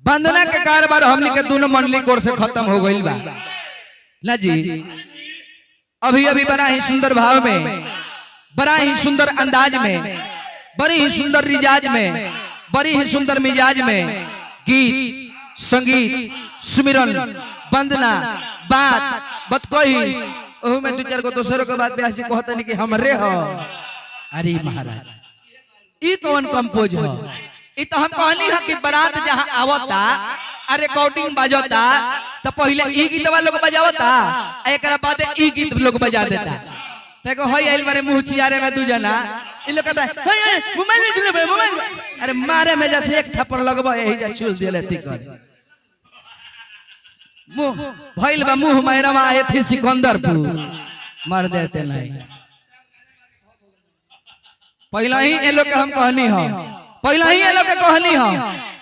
वंदना के कारोबार हमने के दोनों मंडली कोर से खत्म हो गई बा ना जी। अभी अभी बड़ा ही सुंदर भाव में, बड़ा ही सुंदर अंदाज में, बड़ी ही सुंदर रिजाज में, बड़ी ही सुंदर मिजाज में गीत संगीत सुमिरन वंदना बात कोई ओह में दो चार को दूसरों के बात पे ऐसे कहते नहीं कि हमरे हो। अरे महाराज ई कौन कंपोज हो? ई तो हम कहनी है कि बारात जहां आवता अरे रिकॉर्डिंग बजता तो पहले ई गीत वाला लोग बजावता एकरा बाद ई गीत लोग बजा देता। देखो होई आइल मारे मुंह चियारे में दू जना ई लोग कहता है मोबाइल में चले मोबाइल। अरे मारे में जैसे एक थप्पड़ लगबा यही जा चूल देले ती कर मुंह भइल बा मुंह मैरवा आए थी सिकंदरपुर मार देते नहीं। पहला ही ए लोग के हम कहनी हो, पहला ही ए लोग के कहनी हो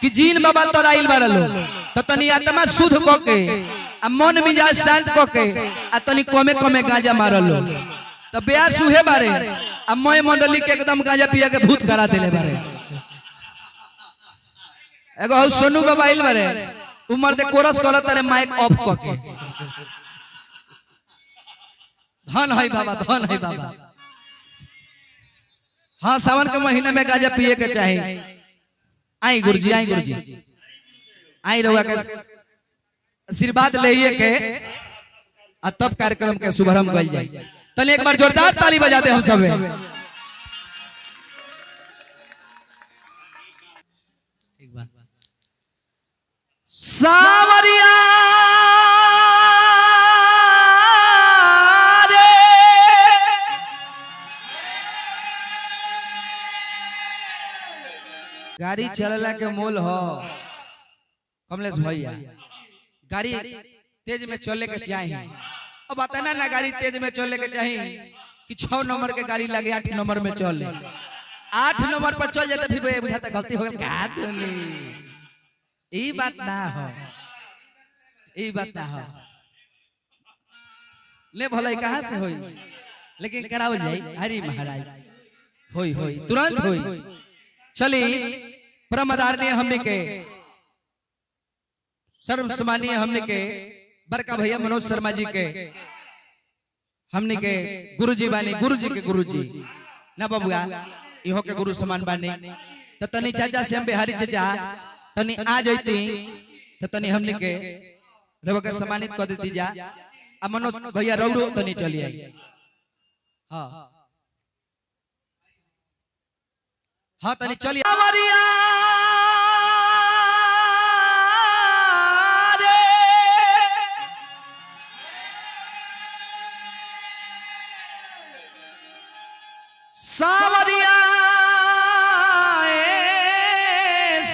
कि जीन बाबा तोर आइल बार लो तो तनी आत्मा शुद्ध क के आ मन मिजाज शांत क के आ तनी कमे कमे गांजा मारलो तो ब्याह सुहे बारे आ मय मंडली के एकदम गांजा पिया के भूत करा देले बारे। एगो सोनू बाबा आइल बारे उमर दे कोरस करत रे माइक ऑफ क के। धन है बाबा, धन है बाबा। हाँ सावन के महीने में गांजा पिए के चाहिए। आई गुरुजी, आई गुरुजी, आई रहुआ के आशीर्वाद लेइए के आ तब कार्यक्रम के शुभारंभ कइल जाए। तने एक बार जोरदार ताली बजाते हम सब। ठीक बात। सावरिया गाड़ी चलला के मोल हो कमलेश भैया। गाड़ी तेज में चले के चाहिए। अब आता ना गाड़ी तेज में चले के चाहिए कि 6 नंबर के गाड़ी लगे 8 नंबर में चले। 8 नंबर पर चल जाते फिर बुझाता गलती हो गई। ई बात ना हो, ई बात ना हो। ले भलाई कहां से होई लेकिन करावल जाई। हरी महाराज होई होई तुरंत होई। चली परम आदरणीय हमने के सर्व सम्मानीय हमने के बड़का भैया मनोज शर्मा जी के हमने के गुरुजी बानी, गुरुजी के गुरुजी ना बबुआ इहो के गुरु समान बानी। तो तनी चाचा से हम बिहारी चाचा तनी आ जैती तो तनी हमने के रब के सम्मानित कर देती जा। आ मनोज भैया रौड़ो तनी चली आई। हां हाँ तनी चलिए। सावरिया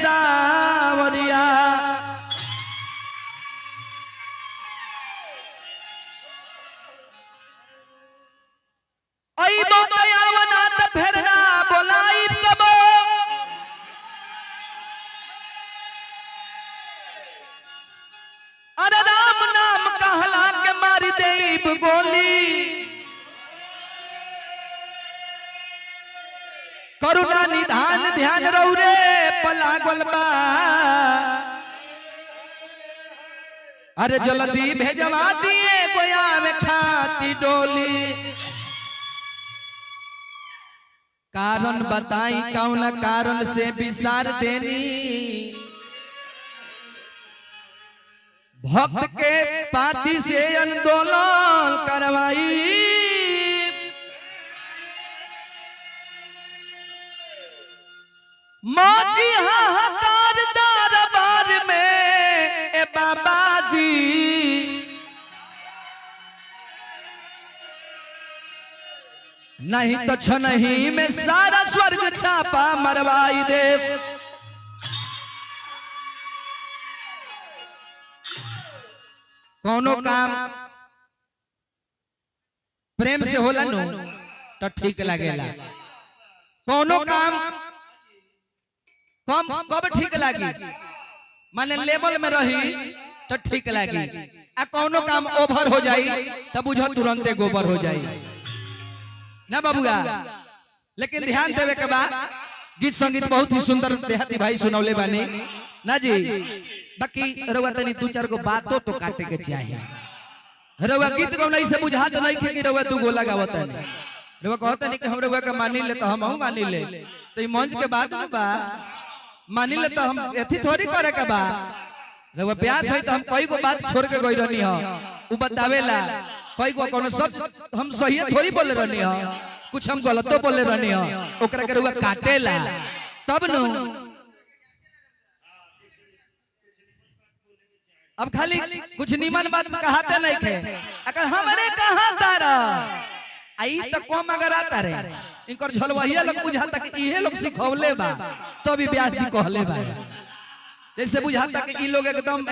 सावरिया आई बतायावना त फेरना बोलाई तब अरे राम नाम कहला के मारी देब गोली। करुणा निधान ध्यान रौरे पला गोलबा। अरे जल्दी भेजवा दिए गोया में खाती डोली। कारण बताई कौन कारण से विसार देनी। भक्त के पाती से आंदोलन करवाई। माची हाहाकार दरबार में ए बाबा जी। नहीं तो छनही में सारा स्वर्ग छापा मरवाई दे। कोनो काम प्रेम से होला नु तो ठीक लगेला। कोनो काम कम कब ठीक लगी माने लेवल में रही तो ठीक लगी। आ कोनो काम ओवर हो जाई तब बुझो तुरंत गोबर हो जाई ना बाबूगा। लेकिन ध्यान देवे के बाद गीत संगीत बहुत ही सुंदर देहाती भाई सुनौले बानी। ना जी। बाकी रउआ तनी 2-4 गो बातों तो काटे के चाहिए। रउआ गीत गौना से बुझात नहीं खे कि रउआ 2 गो लगावत है। रउआ कहत नहीं कि हम रउआ के मानी ले तो हमहू मानी ले। तो ई मंच के बात बा मानी ले तो हम एथी थोड़ी करे के बा। रउआ प्यास है तो हम कई गो बात छोड़ के गई रहनी हो उ बतावेला। कई गो कोनो सब हम सही थोड़ी बोले रहनी हो, कुछ हम गलतो बोले रहनी हो, ओकरा के रउआ काटेला तब नु। अब खाली कुछ निमन बात कहते नहीं थे अगर हमरे कहा तारा आई तो कम अगर आता रे इनकर झलवहिया लोग बुझाता कि इहे लोग सिखौले बा तभी व्यास जी कहले बा। जैसे बुझाता कि ई लोग एकदम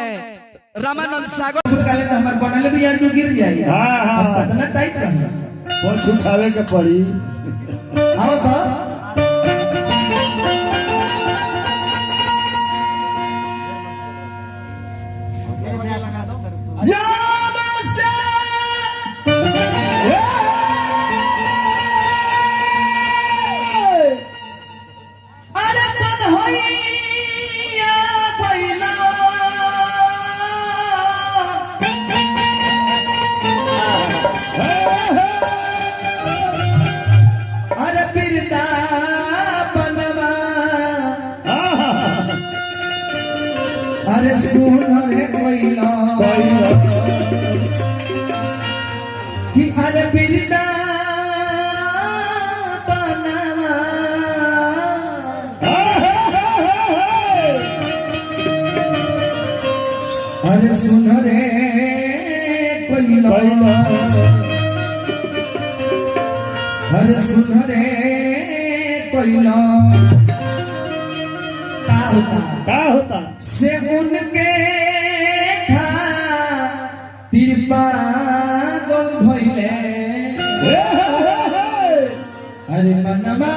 रामानंद सागर काले तो हमर बनले भी यार गिर जाई। हां हां कितना टाइट रही कौन उठावे के पड़ी। आओ तो अरे सुन रे कोइला कि अरे बिरदा बनवा अरे सुन रे कोइला अरे सुन रे कोइला का होता से उनके था तिरपागल भइले अरे मनवा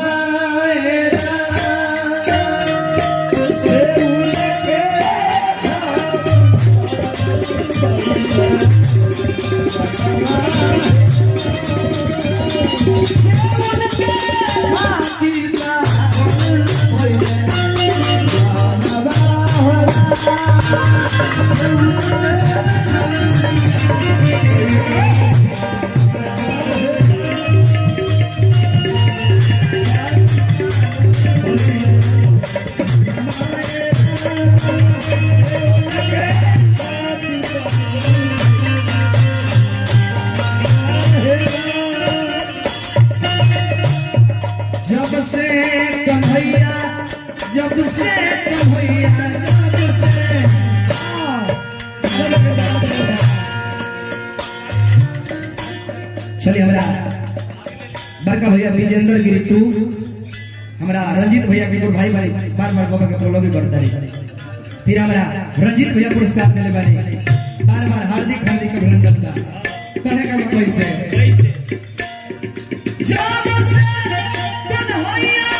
चलिए हमारा बड़का भैया विजेंद्र गिरी 2 हमारा रंजीत भैया के भाई भाई बार बार बाबा के प्रोलॉग करता रहे। फिर हमारा रंजीत भैया पुरस्कार देले बारे बार बार हार्दिक हार्दिक अभिनंदन बा। कहे का कैसे जब से कन्हैया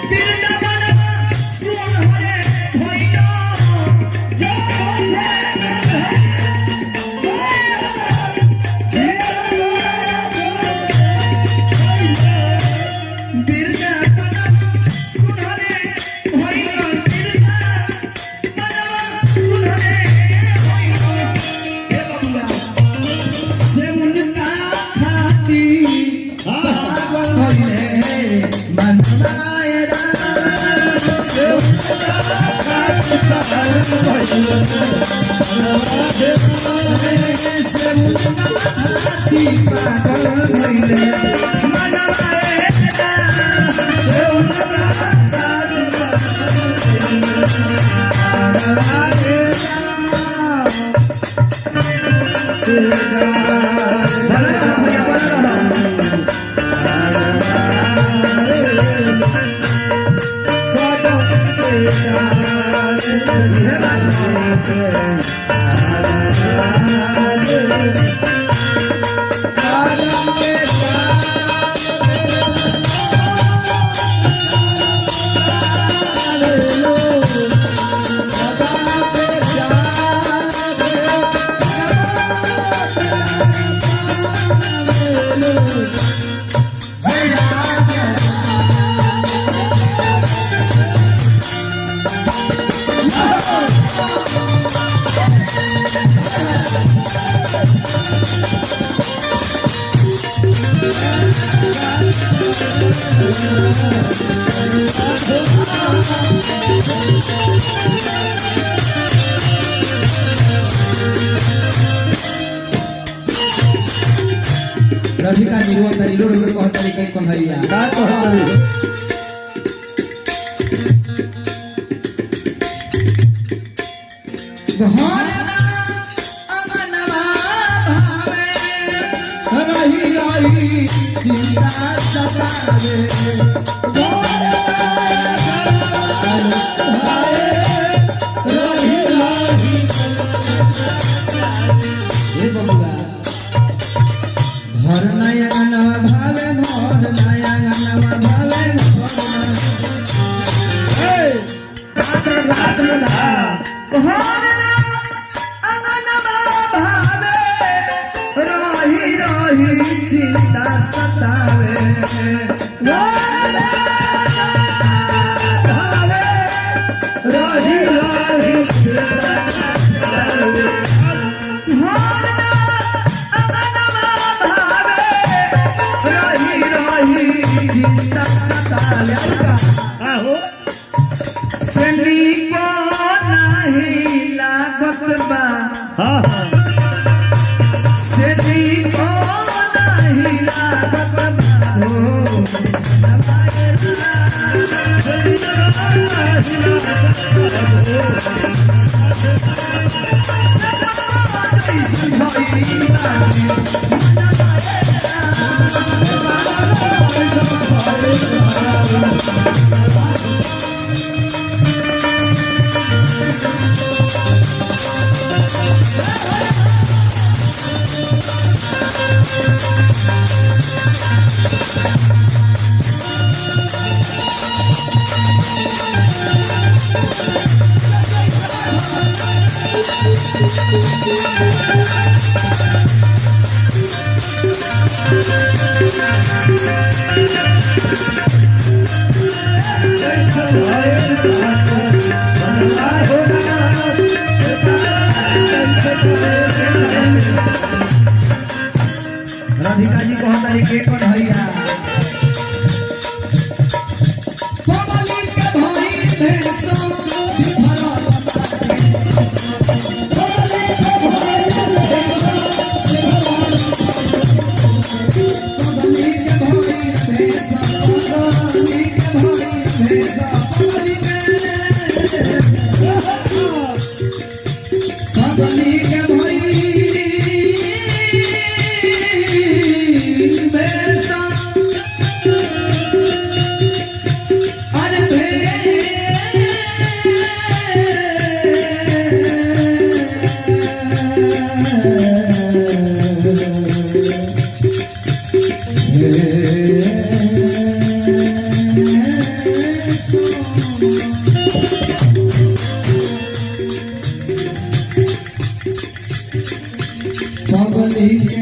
बिरला बनवा सुन हरे भैया राधिका जी वो तरी लोग को तरीके कन्हैया का कहतरी घर ना अंगनवा भावे रही रही चिंता सतावे हे बबुआ घर नया अंगनवा भावे घर नया अंगनवा भावे घर ना अंगनवा भावे रही रही चिंता सतावे राधिका जी को तरीके कन्हैया पगली के भाई भेसो बिखरा पगली के भाई भेसो पगली के भाई भेसो पगली के भाई पगली के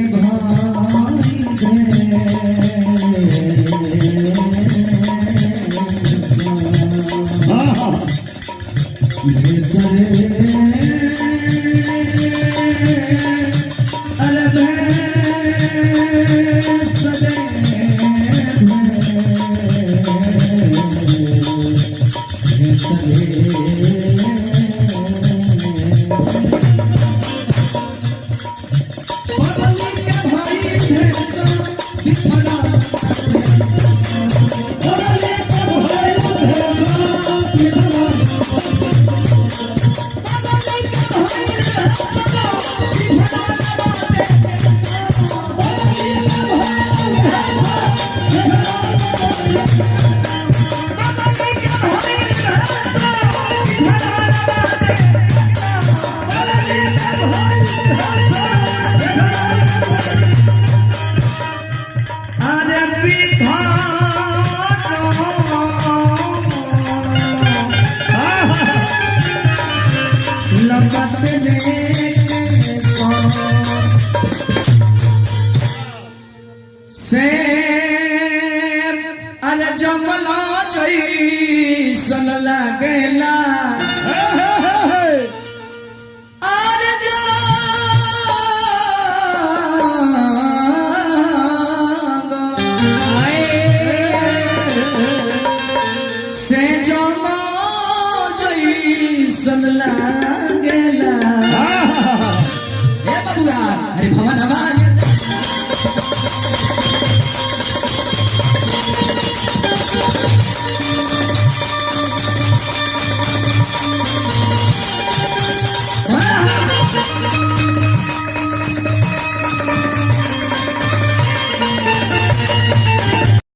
अरे जंगला जैसन लागेला कैसन लागेला ए बबुआ अरे भवन हवा